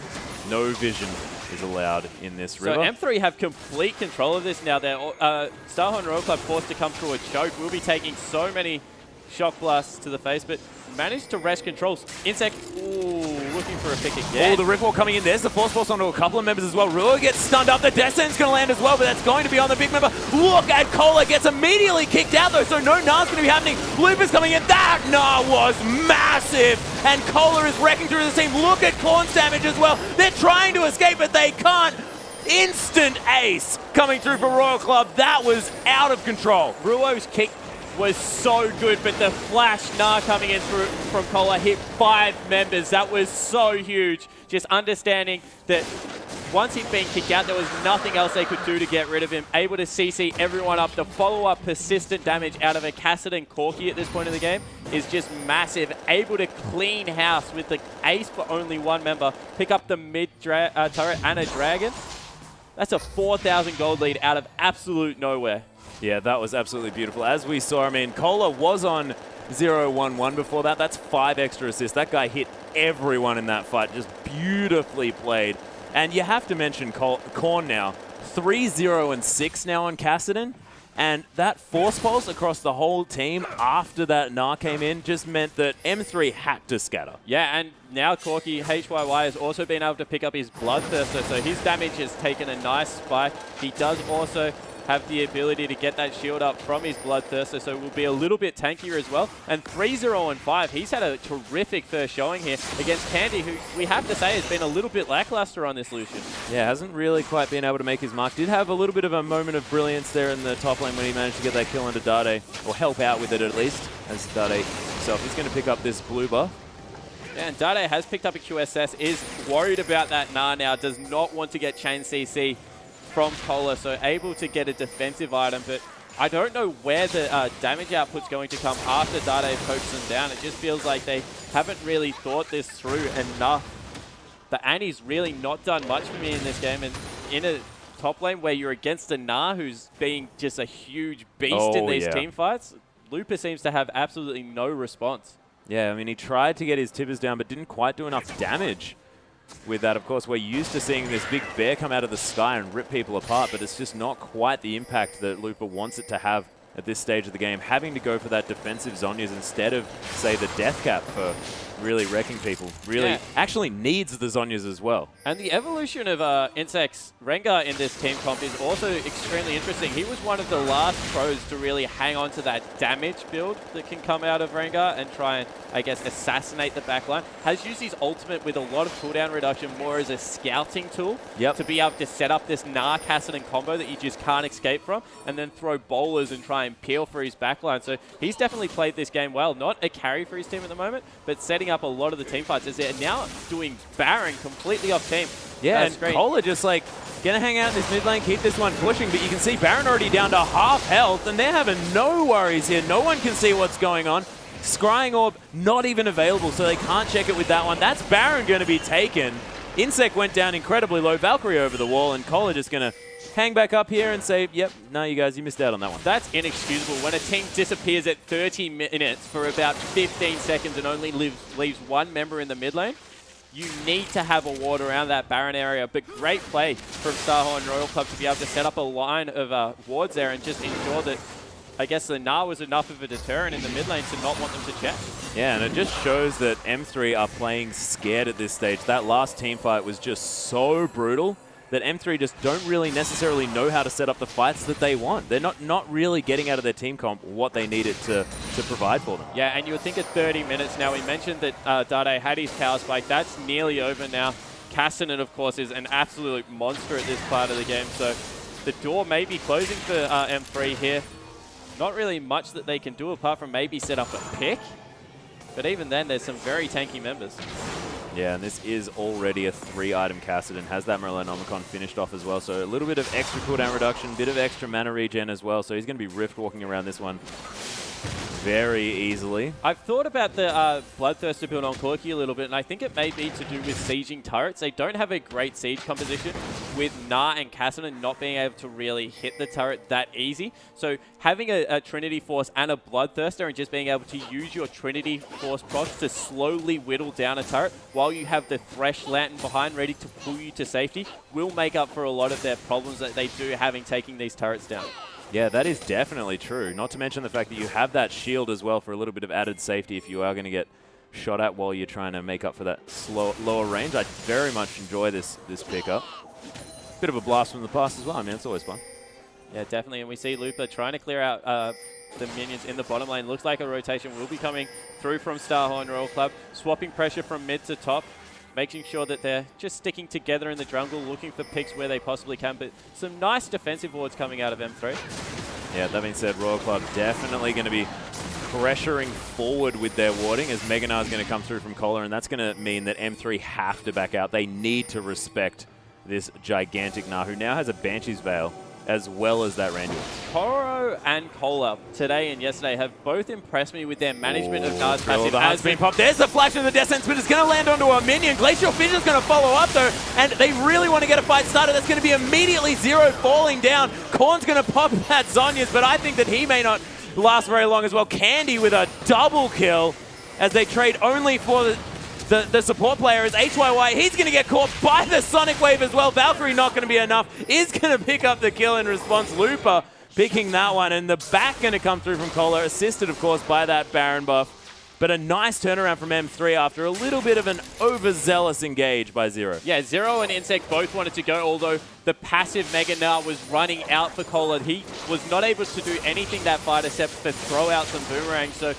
No vision is allowed in this river. So M3 have complete control of this now. They're Starhorn Royal Club forced to come through a choke. We'll be taking so many shock blasts to the face, but managed to wrest controls. Insect, looking for a pick again. Oh, the Rift Wall coming in. There's the Force Pulse onto a couple of members as well. Rua gets stunned up. The Death Sentence going to land as well, but that's going to be on the big member. Look at Cola gets immediately kicked out, though, so no Gnar's going to be happening. Lupus coming in. That Gnar was massive, and Cola is wrecking through the team. Look at Corn's damage as well. They're trying to escape, but they can't. Instant ace coming through for Royal Club. That was out of control. Ruo's kick was so good, but the flash Gnar coming in through from Cola hit 5 members. That was so huge. Just understanding that once he'd been kicked out, there was nothing else they could do to get rid of him. Able to CC everyone up. The follow-up persistent damage out of a Cassidy and Corki at this point in the game is just massive. Able to clean house with the ace for only one member. Pick up the mid turret and a dragon. That's a 4,000 gold lead out of absolute nowhere. Yeah, that was absolutely beautiful. As we saw, I mean, Cola was on 0-1-1 before that. That's 5 extra assists. That guy hit everyone in that fight. Just beautifully played. And you have to mention Korn now. 3-0-6 now on Cassidy. And that Force Pulse across the whole team after that Gnar came in just meant that M3 had to scatter. Yeah, and now Corki HYY has also been able to pick up his Bloodthirster, so his damage has taken a nice spike. He does also have the ability to get that shield up from his Bloodthirster, so will be a little bit tankier as well. And 3-0-5, he's had a terrific first showing here against Candy, who we have to say has been a little bit lackluster on this Lucian. Yeah, hasn't really quite been able to make his mark. Did have a little bit of a moment of brilliance there in the top lane when he managed to get that kill onto Dade, or help out with it at least, as Dade himself. He's going to pick up this blue buff. Yeah, and Dade has picked up a QSS, is worried about that Gnar now, does not want to get chain CC from Cola, so able to get a defensive item, but I don't know where the damage output's going to come after Dade pokes them down. It just feels like they haven't really thought this through enough. The Annie's really not done much for me in this game, and in a top lane where you're against a Gnar who's being just a huge beast in these team fights, Looper seems to have absolutely no response. Yeah, I mean, he tried to get his tippers down, but didn't quite do enough damage. With that, of course, we're used to seeing this big bear come out of the sky and rip people apart, but it's just not quite the impact that Looper wants it to have at this stage of the game, having to go for that defensive Zhonya's instead of, say, the death cap for really wrecking people. Really actually needs the Zhonyas as well. And the evolution of Insect's Rengar in this team comp is also extremely interesting. He was one of the last pros to really hang on to that damage build that can come out of Rengar and try and, I guess, assassinate the backline. Has used his ultimate with a lot of cooldown reduction more as a scouting tool to be able to set up this Gnar Kassadin combo that you just can't escape from, and then throw bowlers and try and peel for his backline. So he's definitely played this game well. Not a carry for his team at the moment, but setting up a lot of the team fights as they're now doing Baron completely off team. Yeah, and Kohler just like gonna hang out in this mid lane, keep this one pushing, but you can see Baron already down to half health, and they're having no worries here. No one can see what's going on. Scrying Orb not even available, so they can't check it with that one. That's Baron going to be taken. Insect went down incredibly low. Valkyrie over the wall, and Kohler just going to hang back up here and say, yep, no, you guys, you missed out on that one. That's inexcusable. When a team disappears at 30 minutes for about 15 seconds and only leaves one member in the mid lane, you need to have a ward around that Baron area. But great play from Starhorn Royal Club to be able to set up a line of wards there and just ensure that, I guess, the Gnar was enough of a deterrent in the mid lane to not want them to check. Yeah, and it just shows that M3 are playing scared at this stage. That last team fight was just so brutal that M3 just don't really necessarily know how to set up the fights that they want. They're not really getting out of their team comp what they needed to provide for them. Yeah, and you would think at 30 minutes now, we mentioned that Dade had his power spike. That's nearly over now. Kassadin, of course, is an absolute monster at this part of the game, so the door may be closing for M3 here. Not really much that they can do apart from maybe set up a pick, but even then, there's some very tanky members. Yeah, and this is already a 3-item Kassadin. Has that Merlonomicon finished off as well. So a little bit of extra cooldown reduction, bit of extra mana regen as well. So he's going to be Rift walking around this one very easily. I've thought about the Bloodthirster build on Corki a little bit, and I think it may be to do with sieging turrets. They don't have a great siege composition with Gnar and Kassadin not being able to really hit the turret that easy. So having a Trinity Force and a Bloodthirster and just being able to use your Trinity Force procs to slowly whittle down a turret while you have the Thresh Lantern behind ready to pull you to safety will make up for a lot of their problems that they do having taking these turrets down. Yeah, that is definitely true. Not to mention the fact that you have that shield as well for a little bit of added safety if you are going to get shot at while you're trying to make up for that lower range. I very much enjoy this pickup. Bit of a blast from the past as well. I mean, it's always fun. Yeah, definitely. And we see Lupa trying to clear out the minions in the bottom lane. Looks like a rotation will be coming through from Starhorn Royal Club. Swapping pressure from mid to top, making sure that they're just sticking together in the jungle, looking for picks where they possibly can. But some nice defensive wards coming out of M3. Yeah, that being said, Royal Club definitely going to be pressuring forward with their warding as Mega Gnar is going to come through from Kohler, and that's going to mean that M3 have to back out. They need to respect this gigantic Gnar, who now has a Banshee's Veil as well as that Randuin. Toro and Kohler today and yesterday have both impressed me with their management of Gnar's passive. The heart's been popped. There's the flash of the Death Sentence, but it's going to land onto a minion. Glacial Fission's going to follow up though, and they really want to get a fight started. That's going to be immediately Zero falling down. Korn's going to pop that Zhonya's, but I think that he may not last very long as well. Candy with a double kill as they trade only for the support player is HYY. He's going to get caught by the Sonic Wave as well. Valkyrie not going to be enough. Is going to pick up the kill in response. Lupa picking that one. And the back going to come through from Kohler, assisted, of course, by that Baron buff. But a nice turnaround from M3 after a little bit of an overzealous engage by Zero. Yeah, Zero and Insect both wanted to go, although the passive Mega Gnar was running out for Kohler. He was not able to do anything that fight except for throw out some boomerangs. So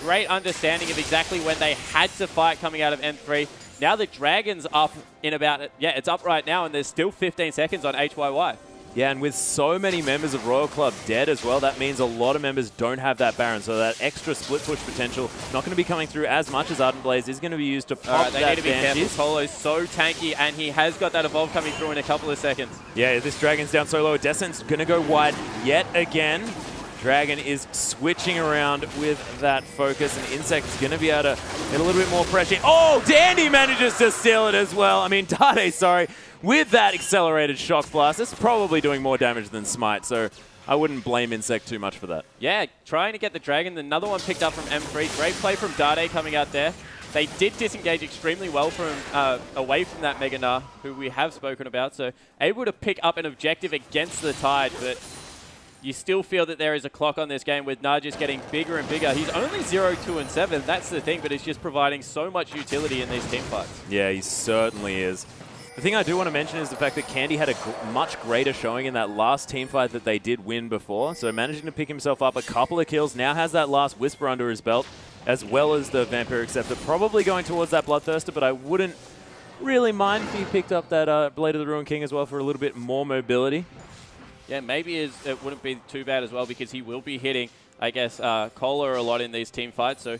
great understanding of exactly when they had to fight coming out of M3. Now the Dragon's up in about, yeah, it's up right now, and there's still 15 seconds on HYY. Yeah, and with so many members of Royal Club dead as well, that means a lot of members don't have that Baron, so that extra split push potential not going to be coming through as much as Ardent Blaze is going to be used to pop they that need to be Banshees. careful. Solo's so tanky, and he has got that Evolve coming through in a couple of seconds. Yeah, this Dragon's down so low. Descent's going to go wide yet again. Dragon is switching around with that focus, and Insect is going to be able to get a little bit more pressure. Oh, Dandy manages to steal it as well. I mean, Dade, sorry, with that accelerated shock blast. It's probably doing more damage than Smite, so I wouldn't blame Insect too much for that. Yeah, trying to get the Dragon. Another one picked up from M3. Great play from Dade coming out there. They did disengage extremely well from away from that Mega Gnar, who we have spoken about, so able to pick up an objective against the Tide, but you still feel that there is a clock on this game with Nah just getting bigger and bigger. He's only 0, 2, and 7. That's the thing, but it's just providing so much utility in these team fights. Yeah, he certainly is. The thing I do want to mention is the fact that Candy had a much greater showing in that last team fight that they did win before. So managing to pick himself up a couple of kills, now has that last Whisper under his belt, as well as the Vampiric Scepter. Probably going towards that Bloodthirster, but I wouldn't really mind if he picked up that Blade of the Ruined King as well for a little bit more mobility. Yeah, maybe it wouldn't be too bad as well because he will be hitting, I guess, Cola a lot in these team fights. So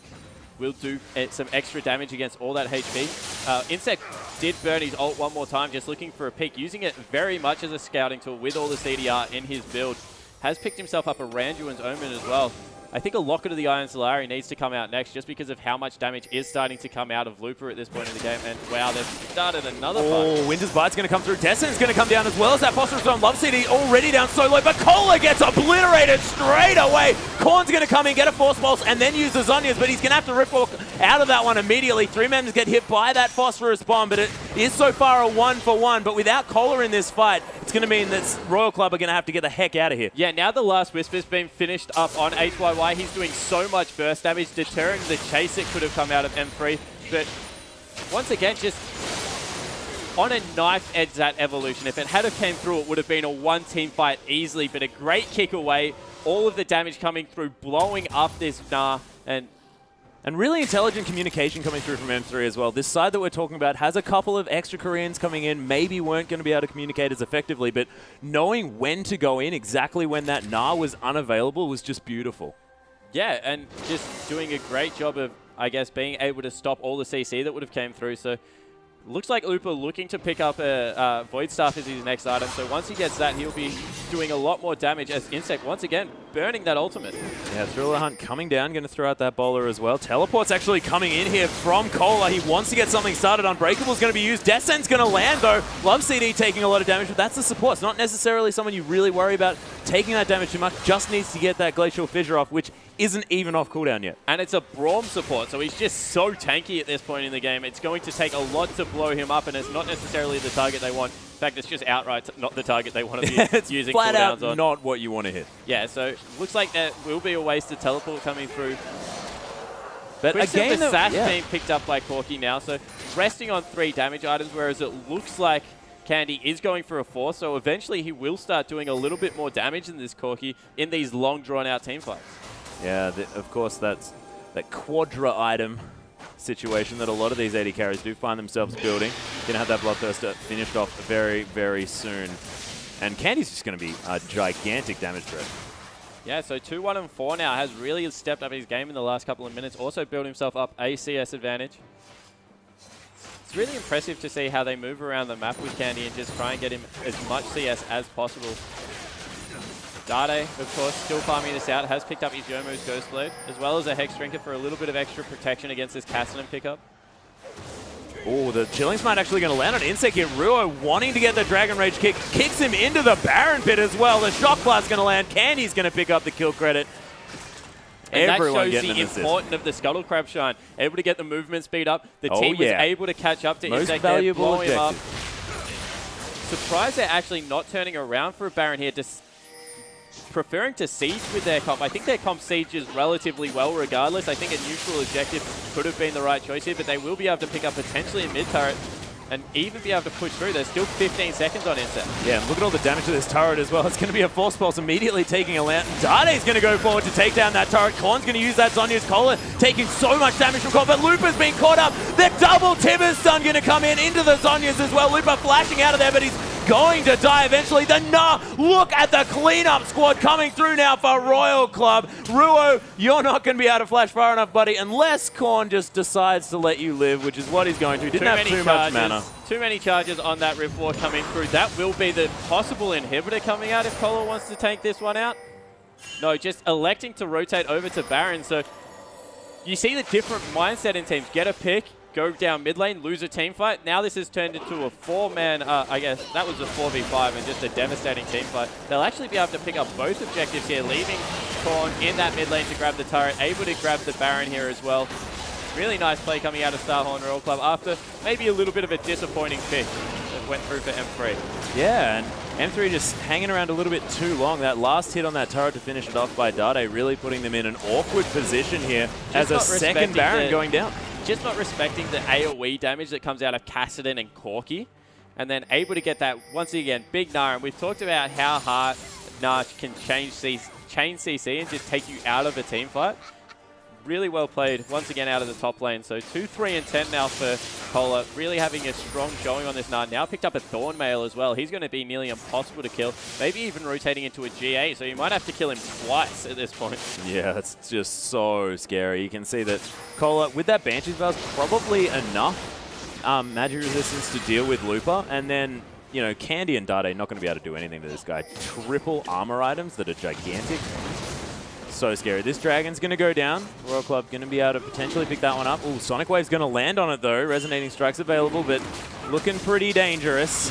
will do some extra damage against all that HP. Insect did burn his ult one more time, just looking for a pick, using it very much as a scouting tool with all the CDR in his build. Has picked himself up a Randuin's Omen as well. I think a Locket of the Iron Solari needs to come out next just because of how much damage is starting to come out of Looper at this point in the game. And wow, they've started another fight. Oh, Winter's Bite's going to come through. Destin's going to come down as well as that Phosphorus Zone. Love CD already down so low, but Cola gets obliterated straight away. Korn's going to come in, get a Force Pulse, and then use the Zhonya's, but he's going to have to rip out of that one immediately. 3 members get hit by that Phosphorus Bomb, but it is so far a 1-for-1. But without Cola in this fight, it's going to mean that Royal Club are going to have to get the heck out of here. Yeah, now the last Whisper's been finished up on HYY. He's doing so much burst damage, deterring the chase that could have come out of M3. But once again, just on a knife edge that evolution. If it had have came through, it would have been a 1-team fight easily, but a great kick away. All of the damage coming through, blowing up this Nah, and really intelligent communication coming through from M3 as well. This side that we're talking about has a couple of extra Koreans coming in, maybe weren't going to be able to communicate as effectively, but knowing when to go in, exactly when that Nah was unavailable, was just beautiful. Yeah, and just doing a great job of, I guess, being able to stop all the CC that would have came through. So looks like Upa looking to pick up a Void Staff as his next item. So once he gets that, he'll be doing a lot more damage as Insect, once again, burning that ultimate. Yeah, Thriller Hunt coming down, going to throw out that bowler as well. Teleport's actually coming in here from Cola. He wants to get something started. Unbreakable's going to be used. Descent's going to land, though. Love CD taking a lot of damage, but that's the support. It's not necessarily someone you really worry about taking that damage too much. Just needs to get that Glacial Fissure off, which isn't even off cooldown yet. And it's a Braum support, so he's just so tanky at this point in the game. It's going to take a lot to blow him up, and it's not necessarily the target they want. In fact, it's just outright not the target they want to be it's using flat cooldowns out on. Not what you want to hit. Yeah, so looks like there will be a wasted teleport coming through. But again, the Sash being picked up by Corky now, so resting on 3 damage items, whereas it looks like Candy is going for a 4, so eventually he will start doing a little bit more damage than this Corky in these long drawn-out team fights. Yeah, of course, that's that Quadra item situation that a lot of these AD carries do find themselves building. Going to have that Bloodthirster finished off very, very soon. And Candy's just going to be a gigantic damage threat. Yeah, so 2, 1, and 4 now has really stepped up his game in the last couple of minutes. Also built himself up a CS advantage. It's really impressive to see how they move around the map with Candy and just try and get him as much CS as possible. Dade, of course, still farming this out, has picked up his Youmuu's Ghost Blade, as well as a Hex Drinker for a little bit of extra protection against this Cassinan pickup. Oh, the Chilling Smite actually going to land on Insect here. Ruo wanting to get the Dragon Rage kick, kicks him into the Baron Pit as well. The Shock Blast going to land. Candy's going to pick up the kill credit. And Everyone that shows the importance of the Scuttle Crab Shine. Able to get the movement speed up. The team was able to catch up to Insect there, blow him up. Surprised they're actually not turning around for a Baron here, just preferring to siege with their comp. I think their comp sieges relatively well regardless. I think a neutral objective could have been the right choice here, but they will be able to pick up potentially a mid-turret and even be able to push through. There's still 15 seconds on Insect. Yeah, look at all the damage to this turret as well. It's going to be a Force Pulse immediately taking a land. Dade's going to go forward to take down that turret. Korn's going to use that Zhonya's Cola, taking so much damage from Korn, but Lupa's being caught up. The double Tibbers stun going to come in into the Zhonya's as well. Lupa flashing out of there, but he's going to die eventually. The Nah, look at the cleanup squad coming through now for Royal Club. Ruo, you're not going to be able to flash far enough, buddy, unless Korn just decides to let you live, which is what he's going to. Didn't have too much mana. Too many charges on that Rift War coming through. That will be the possible inhibitor coming out if Cola wants to take this one out. No, just electing to rotate over to Baron. So you see the different mindset in teams. Get a pick, go down mid lane, lose a team fight. Now this has turned into a 4-man, I guess that was a 4v5 and just a devastating team fight. They'll actually be able to pick up both objectives here, leaving Korn in that mid lane to grab the turret, able to grab the Baron here as well. Really nice play coming out of Starhorn Royal Club after maybe a little bit of a disappointing pick that went through for M3. Yeah, and M3 just hanging around a little bit too long. That last hit on that turret to finish it off by Dade really putting them in an awkward position here as a second Baron going down. Just not respecting the AoE damage that comes out of Kassadin and Corki. And then able to get that, once again, big Gnar. And we've talked about how hard Gnar can chain CC and just take you out of a team fight. Really well played, once again, out of the top lane. So 2, 3, and 10 now for Cola. Really having a strong showing on this Gnar. Now picked up a Thornmail as well. He's going to be nearly impossible to kill. Maybe even rotating into a G8, so you might have to kill him twice at this point. Yeah, that's just so scary. You can see that Cola, with that Banshee spell, is probably enough magic resistance to deal with Looper. And then, you know, Candy and Dade not going to be able to do anything to this guy. Triple armor items that are gigantic. So scary. This Dragon's going to go down. Royal Club going to be able to potentially pick that one up. Ooh, Sonic Wave's going to land on it though. Resonating Strike's available, but looking pretty dangerous.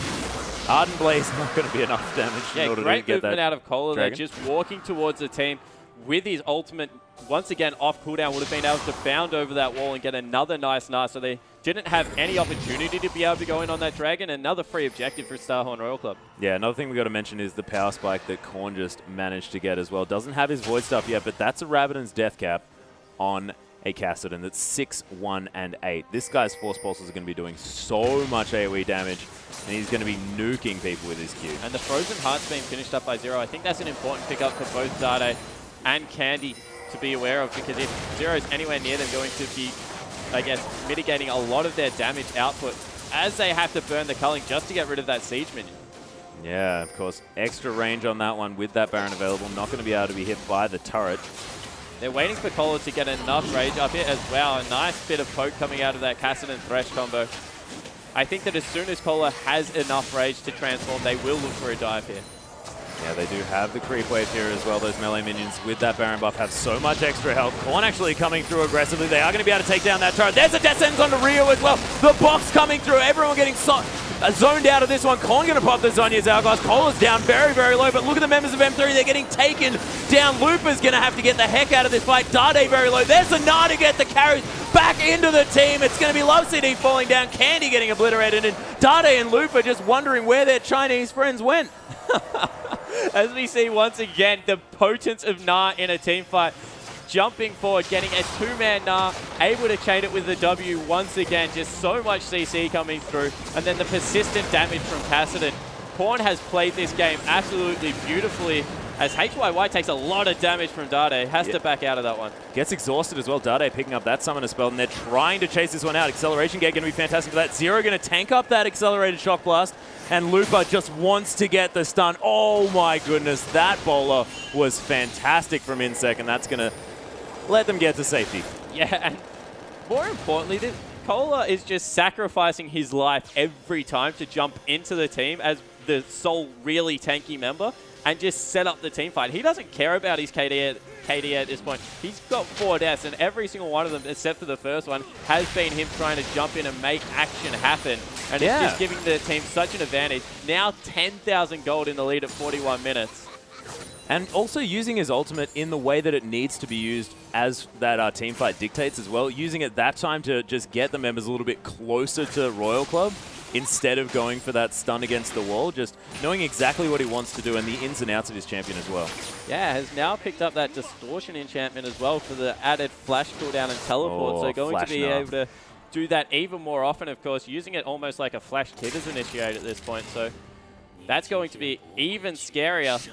Ardent Blaze not going to be enough damage in order to get that. Great movement out of Cola there, just walking towards the team with his ultimate, once again off cooldown, would have been able to bound over that wall and get another nice Gnar. So they didn't have any opportunity to be able to go in on that Dragon. Another free objective for Starhorn Royal Club. Yeah, another thing we got to mention is the power spike that Korn just managed to get as well. Doesn't have his Void stuff yet, but that's a Rabadon's death cap on a Kassadin that's 6, 1, and 8. This guy's Force Pulses are going to be doing so much AoE damage, and he's going to be nuking people with his Q. And the Frozen Heart's being finished up by Zero. I think that's an important pickup for both Dade and Candy to be aware of, because if Zero's anywhere near them, going to be, I guess, mitigating a lot of their damage output as they have to burn the culling just to get rid of that siege minion. Yeah, of course. Extra range on that one with that Baron available. Not going to be able to be hit by the turret. They're waiting for Cola to get enough rage up here as well. A nice bit of poke coming out of that Kassadin Thresh combo. I think that as soon as Cola has enough rage to transform, they will look for a dive here. Yeah, they do have the creep wave here as well. Those melee minions with that Baron buff have so much extra health. Korn actually coming through aggressively. They are going to be able to take down that turret. There's a death sentence onto Rio as well. The box coming through. Everyone getting zoned out of this one. Korn going to pop the Zhonya's Hourglass. Cola's down very, very low. But look at the members of M3. They're getting taken down. Looper's going to have to get the heck out of this fight. Dade very low. There's a Gnar to get the carries back into the team. It's going to be Love CD falling down. Candy getting obliterated. And Dade and Looper just wondering where their Chinese friends went. As we see once again, the potence of Gnar in a team fight. Jumping forward, getting a two-man Gnar, able to chain it with the W once again. Just so much CC coming through. And then the persistent damage from Kassadin. Korn has played this game absolutely beautifully, as HYY takes a lot of damage from Dade. Has to back out of that one. Gets exhausted as well. Dade picking up that summoner spell, and they're trying to chase this one out. Acceleration Gate going to be fantastic for that. Zero going to tank up that accelerated shock blast, and Looper just wants to get the stun. Oh my goodness, that bowler was fantastic from Insec, and that's going to let them get to safety. Yeah, and more importantly, Cola is just sacrificing his life every time to jump into the team as the really tanky member and just set up the team fight. He doesn't care about his KD at this point. He's got 4 deaths, and every single one of them, except for the first one, has been him trying to jump in and make action happen. And it's just giving the team such an advantage. Now 10,000 gold in the lead at 41 minutes. And also using his ultimate in the way that it needs to be used as that team fight dictates as well. Using it that time to just get the members a little bit closer to Royal Club instead of going for that stun against the wall. Just knowing exactly what he wants to do and the ins and outs of his champion as well. Yeah, has now picked up that Distortion enchantment as well for the added flash cooldown and teleport. So going to be able to do that even more often, of course, using it almost like a flash Tibbers initiate at this point. So that's going to be even scarier.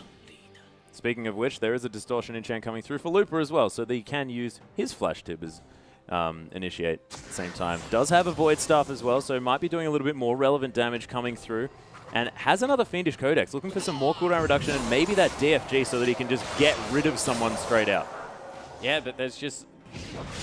Speaking of which, there is a Distortion enchant coming through for Looper as well, so that he can use his Flash Tibbers initiate at the same time. Does have a Void Staff as well, so might be doing a little bit more relevant damage coming through. And has another Fiendish Codex, looking for some more cooldown reduction and maybe that DFG so that he can just get rid of someone straight out. Yeah, but there's just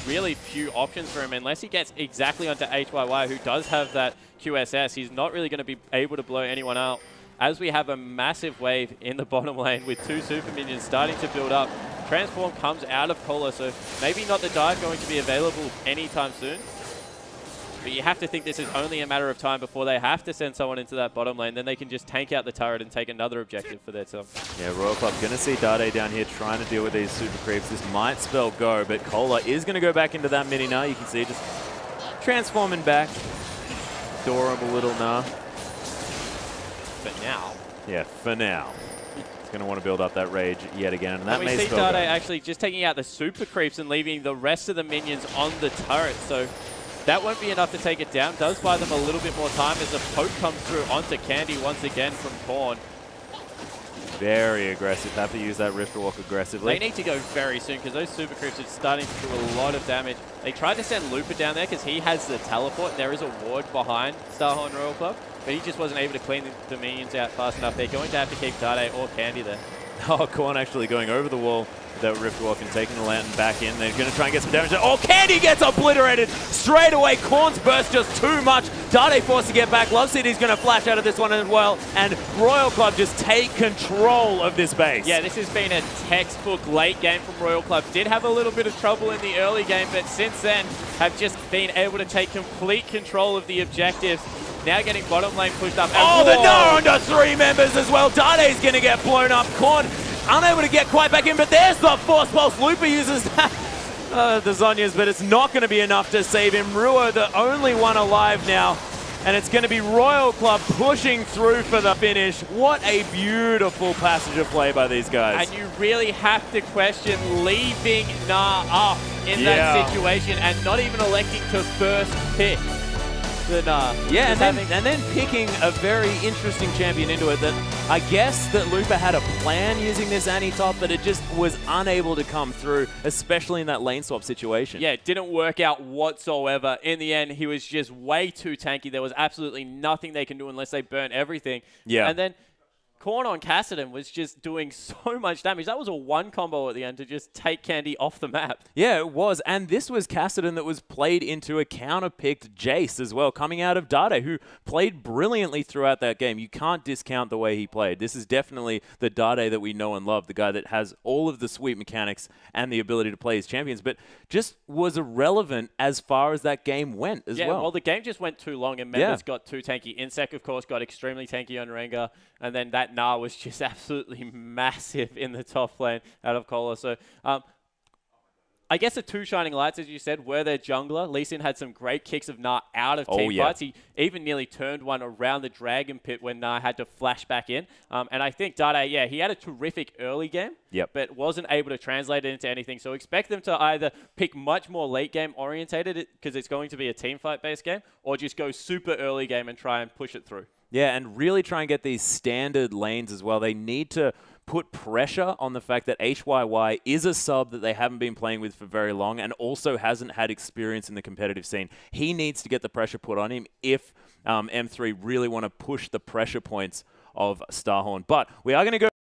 really few options for him. Unless he gets exactly onto HYY, who does have that QSS, he's not really going to be able to blow anyone out. As we have a massive wave in the bottom lane with 2 super minions starting to build up. Transform comes out of Cola, so maybe not the dive going to be available anytime soon. But you have to think this is only a matter of time before they have to send someone into that bottom lane. Then they can just tank out the turret and take another objective for their team. Yeah, Royal Club going to see Dade down here trying to deal with these super creeps. This might spell go, but Cola is going to go back into that mini Gnar. You can see just transforming back. Adorable little Gnar. But now, Yeah, for now. He's going to want to build up that rage yet again. And that we may see spell Dade go. actually just taking out the super creeps and leaving the rest of the minions on the turret. So that won't be enough to take it down. Does buy them a little bit more time as a poke comes through onto Candy once again from Korn. Very aggressive. Have to use that Rift Walk aggressively. They need to go very soon because those super creeps are starting to do a lot of damage. They tried to send Looper down there because he has the teleport. There is a ward behind Starhorn Royal Club, but he just wasn't able to clean the minions out fast enough. They're going to have to keep Dade or Candy there. Oh, Korn actually going over the wall with that Rift Walk and taking the Lantern back in. They're going to try and get some damage. Oh, Candy gets obliterated straight away. Korn's burst just too much. Dade forced to get back. Love City's going to flash out of this one as well. And Royal Club just take control of this base. Yeah, this has been a textbook late game from Royal Club. Did have a little bit of trouble in the early game, but since then have just been able to take complete control of the objectives. Now getting bottom lane pushed up. Oh, the Gnar under 3 members as well. Dade's going to get blown up. Korn unable to get quite back in, but there's the Force Pulse. Looper uses the Zhonya's, but it's not going to be enough to save him. Ruo, the only one alive now, and it's going to be Royal Club pushing through for the finish. What a beautiful passage of play by these guys. And you really have to question leaving Gnar up in that situation and not even electing to first pick. Yeah, and then picking a very interesting champion into it that I guess that Looper had a plan using this Annie top, but it just was unable to come through, especially in that lane swap situation. Yeah, it didn't work out whatsoever. In the end, he was just way too tanky. There was absolutely nothing they can do unless they burn everything. Yeah. And then Korn on Kassadin was just doing so much damage. That was a one combo at the end to just take Candy off the map. Yeah, it was. And this was Kassadin that was played into a counter-picked Jace as well, coming out of Dade, who played brilliantly throughout that game. You can't discount the way he played. This is definitely the Dade that we know and love, the guy that has all of the sweet mechanics and the ability to play his champions, but just was irrelevant as far as that game went as well. Yeah, well, the game just went too long and members got too tanky. Insec, of course, got extremely tanky on Rengar, and then that Gnar was just absolutely massive in the top lane out of Cola. So I guess the two shining lights, as you said, were their jungler. Lee Sin had some great kicks of Gnar out of team fights. He even nearly turned one around the Dragon Pit when Gnar had to flash back in. And I think Dade, yeah, he had a terrific early game, but wasn't able to translate it into anything. So expect them to either pick much more late game orientated because it's going to be a team fight based game, or just go super early game and try and push it through. Yeah, and really try and get these standard lanes as well. They need to put pressure on the fact that HYY is a sub that they haven't been playing with for very long and also hasn't had experience in the competitive scene. He needs to get the pressure put on him if M3 really want to push the pressure points of Starhorn. But we are going to go